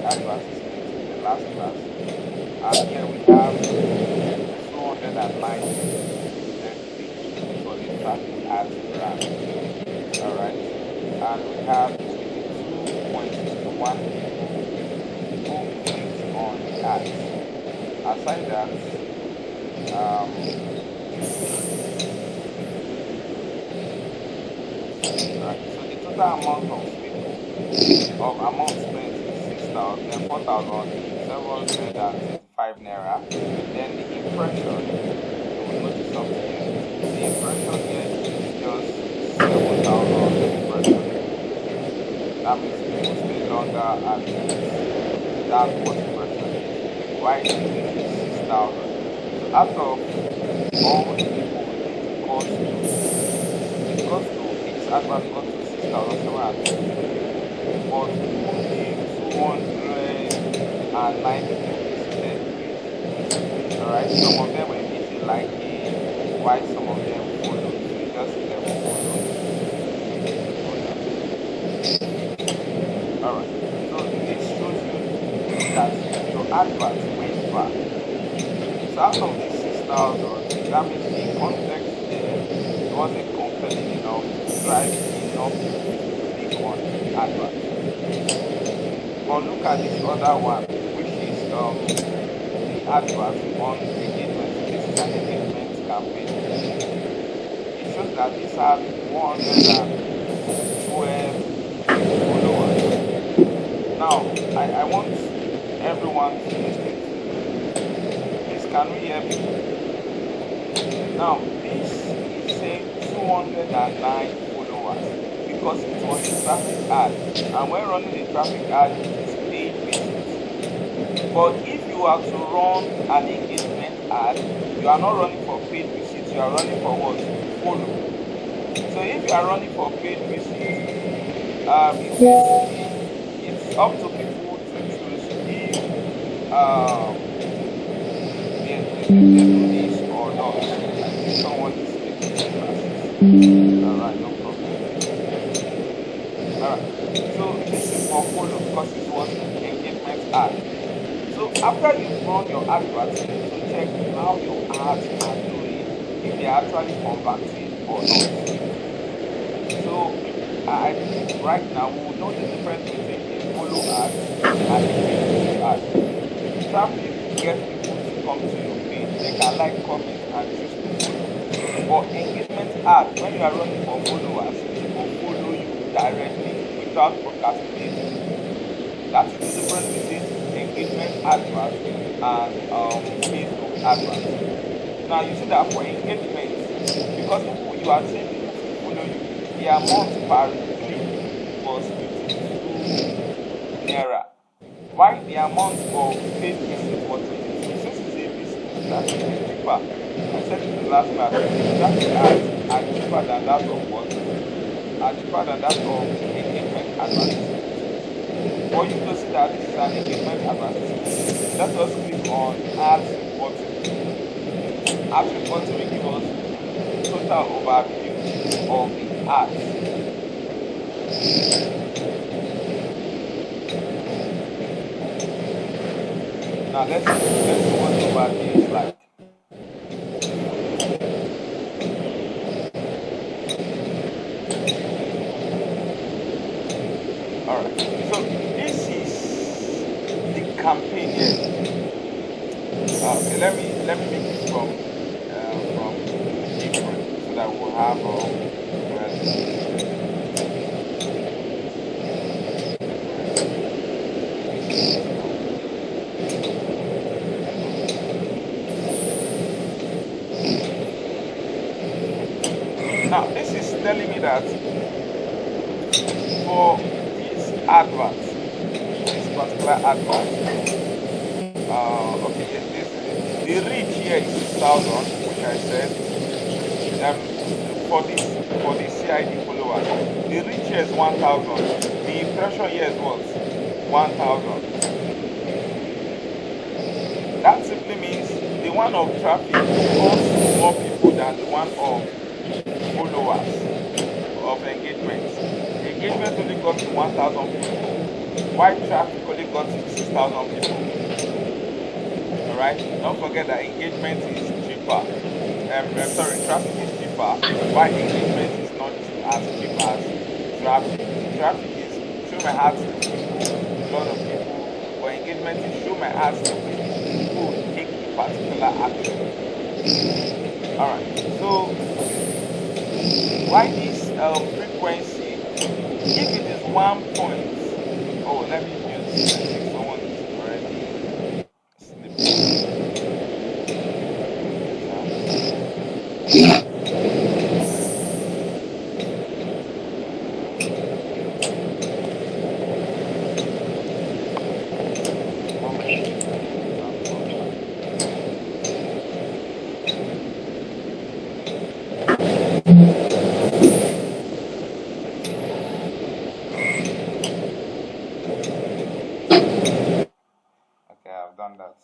advertisement in the last class, and here we have 290 visited page for the traffic ads ran. All right, and we have 22.61 people who clicked on the ads. Aside that, um, right, so the total amount of people of amount spent is 4,725 naira. Then the impression, you will notice something here. The impression here is just 7,000 impressions. That means people stay longer at that what impression is. Why is it 6,000? So out of all the people it cost to each advert got to 6,750, but only 290 people visited it. Alright, some of them were easy liking, while some of them followed. So you just 11 followed. Alright, so this shows you that your advert went far. So out of the 6,000, that means the context there wasn't compelling enough to drive enough people to click on the advert. But look at this other one, which is the advert on engagement. This is an engagement campaign. It shows that this has 112 followers. Now, I want everyone to listen. Please, can we hear me? Now, this is saying 209 followers because it was a traffic ad. And when running the traffic ad, it is paid visits. But if you are to run an engagement ad, you are not running for paid visits, you are running for what? Follow. So if you are running for paid visits, it's up to people to choose if they do this or not. If someone is taking classes. Alright, no problem. Alright. So this is for follow because it was an engagement ad. So after you run your adverts, you need to check how your ads are doing, if they are actually converting or not. So I believe right now we will know the difference between a follow ad and a engagement ad. Traffic gets people to come to your page, they can like, comment, and choose to follow. But engagement ad, when you are running for followers, people follow you directly without procrastinating. That is the difference between engagement adverts and Facebook adverts. Now you see that for engagement, because people you are seeing people follow you, the amount per click was 52 naira. While the amount for paid visit was 22. Since it's a visit, that is cheaper. I said in the last class, that ads are cheaper than that of what? Are cheaper than that of engagement advertising. For you to see that this is an engagement advertisement, let us click on ads reporting. Ads reporting will give us total overview of the ads. Now let's move on over the slide. Alright, so this is the campaign here. Okay, let me make it from different so that we'll have now this is telling me that for this advert, this particular advert, okay, yes, the reach here is 6,000, which I said. For the CID followers, the reach here is 1,000. The impression here is what? 1,000. That simply means the one of traffic draws more people than the one of followers of engagement. Engagement only got to 1,000 people, Why traffic only got to 6,000 people? All right. Don't forget that engagement is cheaper. Sorry, traffic is cheaper. Why engagement is not as cheap as traffic? Traffic is show my heart to people, a lot of people, but engagement is show my heart to people who will take a particular action. All right. So why this frequency? If it is 1 point, oh, let me use. I think someone is already sleeping. Okay, I've done that.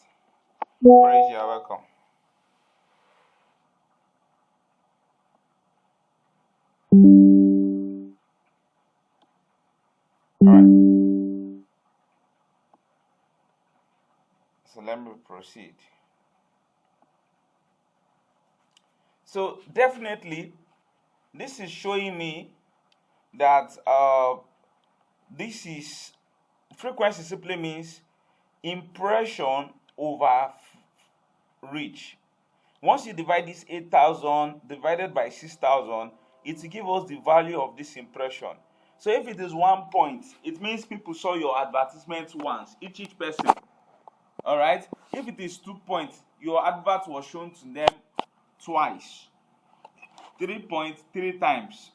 Praise, you're welcome. All right. So let me proceed. So definitely, this is showing me that this is frequency simply means impression over reach. Once you divide this 8,000 divided by 6,000, it will give us the value of this impression. So if it is 1 point, it means people saw your advertisement once, each person. All right. If it is 2 points, your advert was shown to them twice. 3 points, 3 times.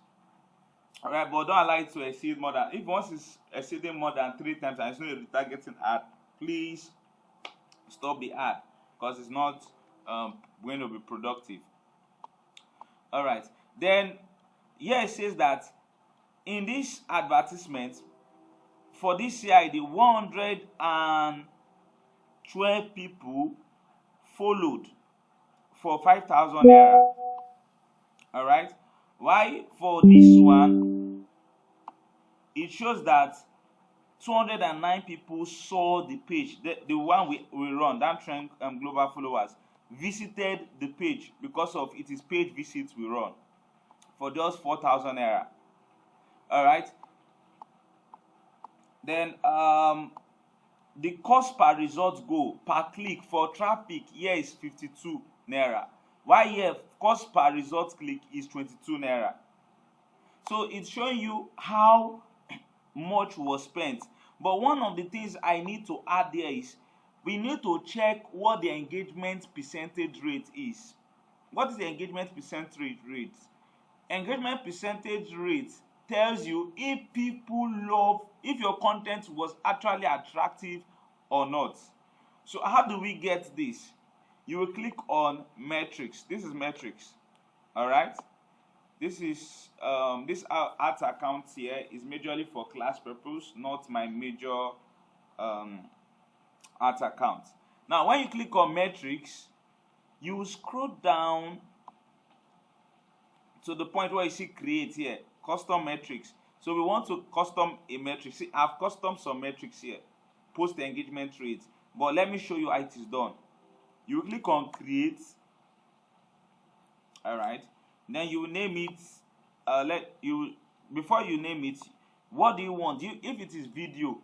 All right, but don't allow it to exceed more than. If once it's exceeding more than 3 times and it's not a retargeting ad, please stop the ad because it's not going to be productive. All right. Then here it says that in this advertisement for this CID, 112 people followed for 5,000 naira. All right. Why for this one? It shows that 209 people saw the page, the one we run, that trend global followers visited the page because of it is page visits we run for just 4,000 naira. All right. Then the cost per result go per click for traffic here is 52 naira. Why here cost per result click is 22 naira. So it's showing you how much was spent. But one of the things I need to add there is we need to check what the engagement percentage rate is. What is the engagement percentage rate? Engagement percentage rate tells you if people love, if your content was actually attractive or not. So how do we get this? You will click on metrics. This is metrics. All right. This is this art account here is majorly for class purpose, not my major art account. Now, when you click on metrics, you will scroll down to the point where you see create here, custom metrics. So we want to custom a metric. See, I've custom some metrics here, post engagement rate. But let me show you how it is done. You click on create. All right. Then you name it. Before you name it, what do you want? If it is video,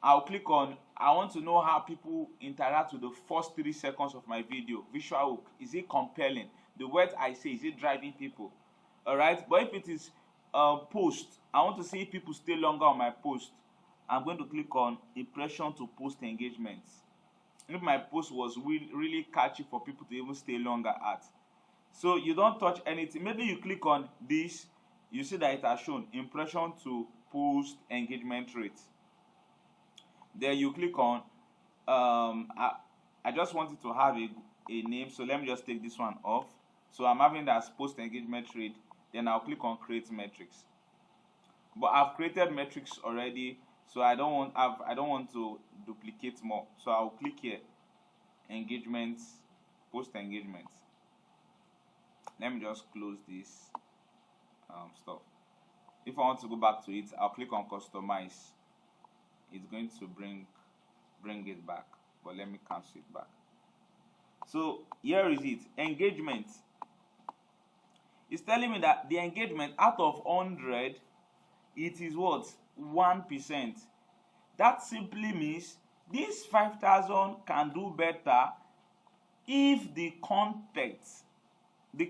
I'll click on I want to know how people interact with the first 3 seconds of my video. Visual hook, is it compelling? The words I say, is it driving people? All right. But if it is post, I want to see if people stay longer on my post. I'm going to click on impression to post engagements. If my post was really catchy for people to even stay longer at. So you don't touch anything. Maybe you click on this, you see that it has shown impression to post engagement rate. Then you click on I just wanted to have a name, so let me just take this one off. So I'm having that as post engagement rate. Then I'll click on create metrics. But I've created metrics already, so I don't want to duplicate more. So I'll click here, engagements, post engagements. Let me just close this stuff. If I want to go back to it, I'll click on customize. it's going to bring it back. But let me cancel it back. So here is it. Engagement. It's telling me that the engagement out of 100, it is what? 1%. That simply means this 5,000 can do better if the context, the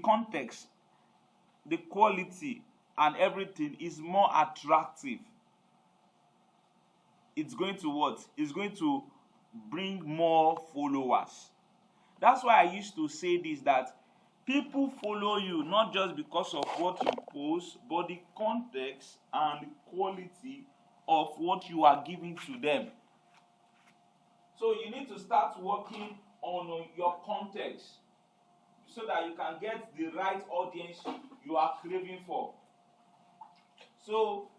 quality and everything is more attractive. It's going to what? It's going to bring more followers. That's why I used to say this, that people follow you not just because of what you post, but the context and the quality of what you are giving to them. So you need to start working on your context so that you can get the right audience you are craving for. So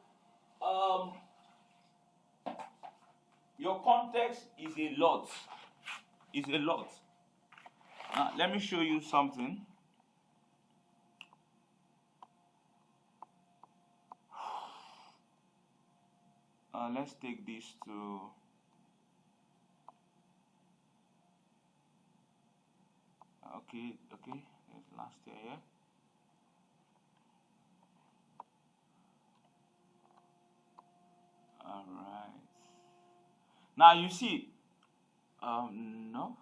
your context is a lot. Is a lot. Now let me show you something. Let's take this to okay, it's last year, yeah. All right. Now you see, no.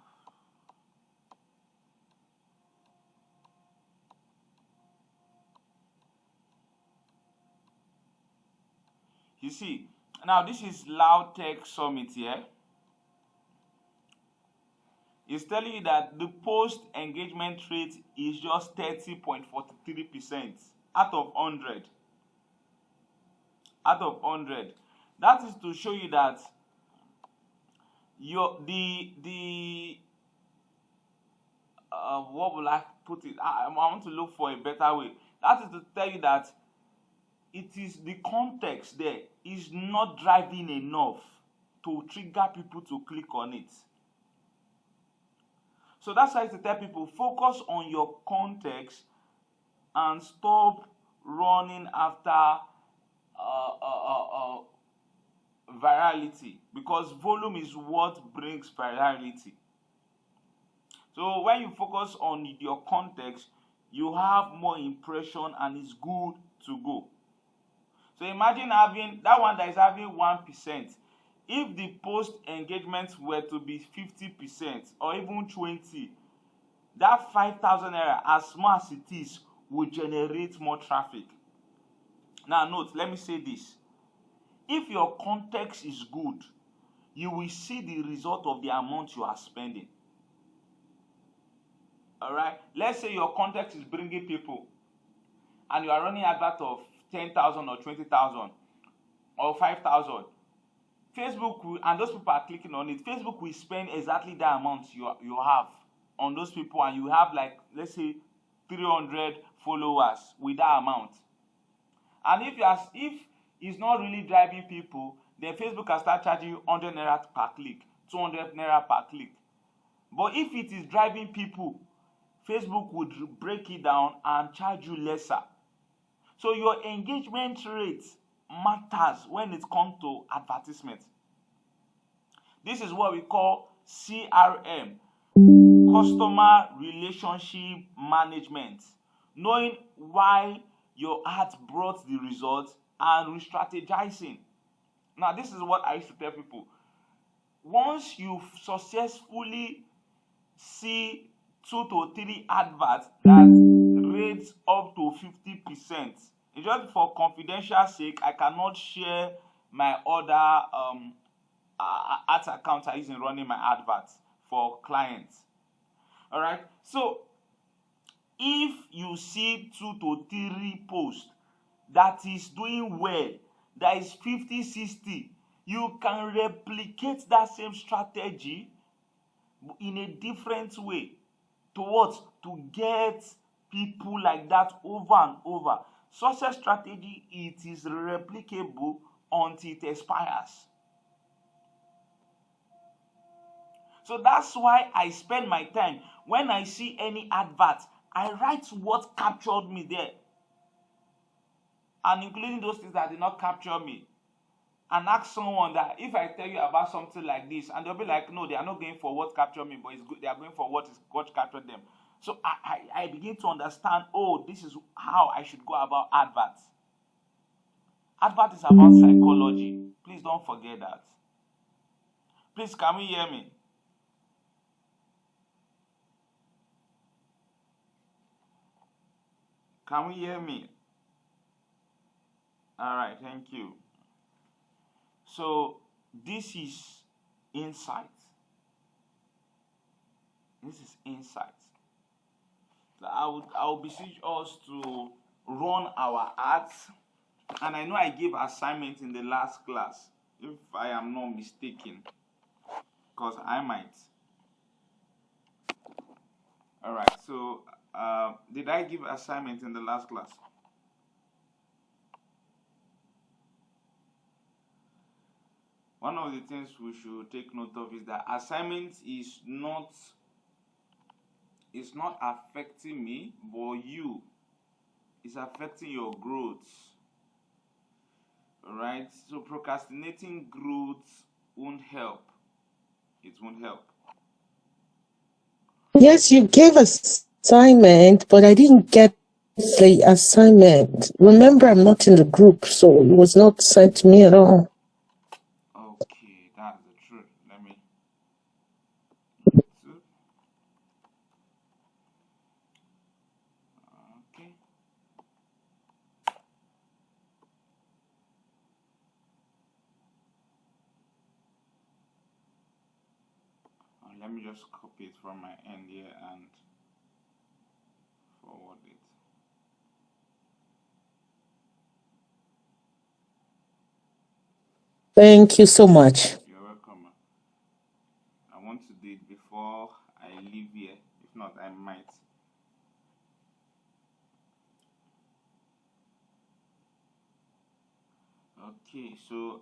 You see, now this is Loud Tech Summit here. It's telling you that the post engagement rate is just 30.43% out of 100. Out of 100. That is to show you that what will I put it? I want to look for a better way. That is to tell you that it is the context there is not driving enough to trigger people to click on it. So that's why to tell people, focus on your context and stop running after virality, because volume is what brings virality. So when you focus on your context, you have more impression and it's good to go. So imagine having that one that is having 1%. If the post engagements were to be 50% or even 20%, that 5,000 naira, as small as it is, will generate more traffic. Now note, let me say this. If your context is good, you will see the result of the amount you are spending. Alright? Let's say your context is bringing people and you are running advert of 10,000 or 20,000 or 5,000. Facebook will, and those people are clicking on it, Facebook will spend exactly that amount you have on those people, and you have, like, let's say 300 followers with that amount. And if it's not really driving people, then Facebook can start charging you 100 naira per click, 200 naira per click. But if it is driving people, Facebook would break it down and charge you lesser. So your engagement rate matters when it comes to advertisement. This is what we call CRM, Customer Relationship Management. Knowing why your ad brought the results and re-strategizing. Now, this is what I used to tell people. Once you successfully see 2 to 3 adverts that rates up to 50%, it's just for confidential sake, I cannot share my other ads accounts I use in running my adverts for clients. All right. So if you see 2 to 3 posts that is doing well, that is 50-60, you can replicate that same strategy in a different way. To what? To get people like that over and over. Success strategy, it is replicable until it expires. So that's why I spend my time. When I see any advert, I write what captured me there, and including those things that did not capture me. and ask someone that if I tell you about something like this, and they'll be like, no, they are not going for what captured me, but it's good. They are going for what captured them. So I begin to understand. Oh, this is how I should go about adverts. Advert is about psychology. Please don't forget that. Please, can we hear me? Can we hear me? All right, thank you. So this is insight. This is insight. I would beseech us to run our ads, and I know I gave assignment in the last class, if I am not mistaken, because I might. All right. So did I give assignment in the last class? One of the things we should take note of is that assignment is not affecting me, but you. It's affecting your growth. All right. So procrastinating growth won't help. It won't help. Yes, you gave assignment, but I didn't get the assignment. Remember, I'm not in the group, so it was not sent to me at all. Okay, that's the truth. Let me. Okay. Let me just copy it from my end here and forward it. Thank you so much. You're welcome. I want to do it before I leave here. If not, I might. Okay, so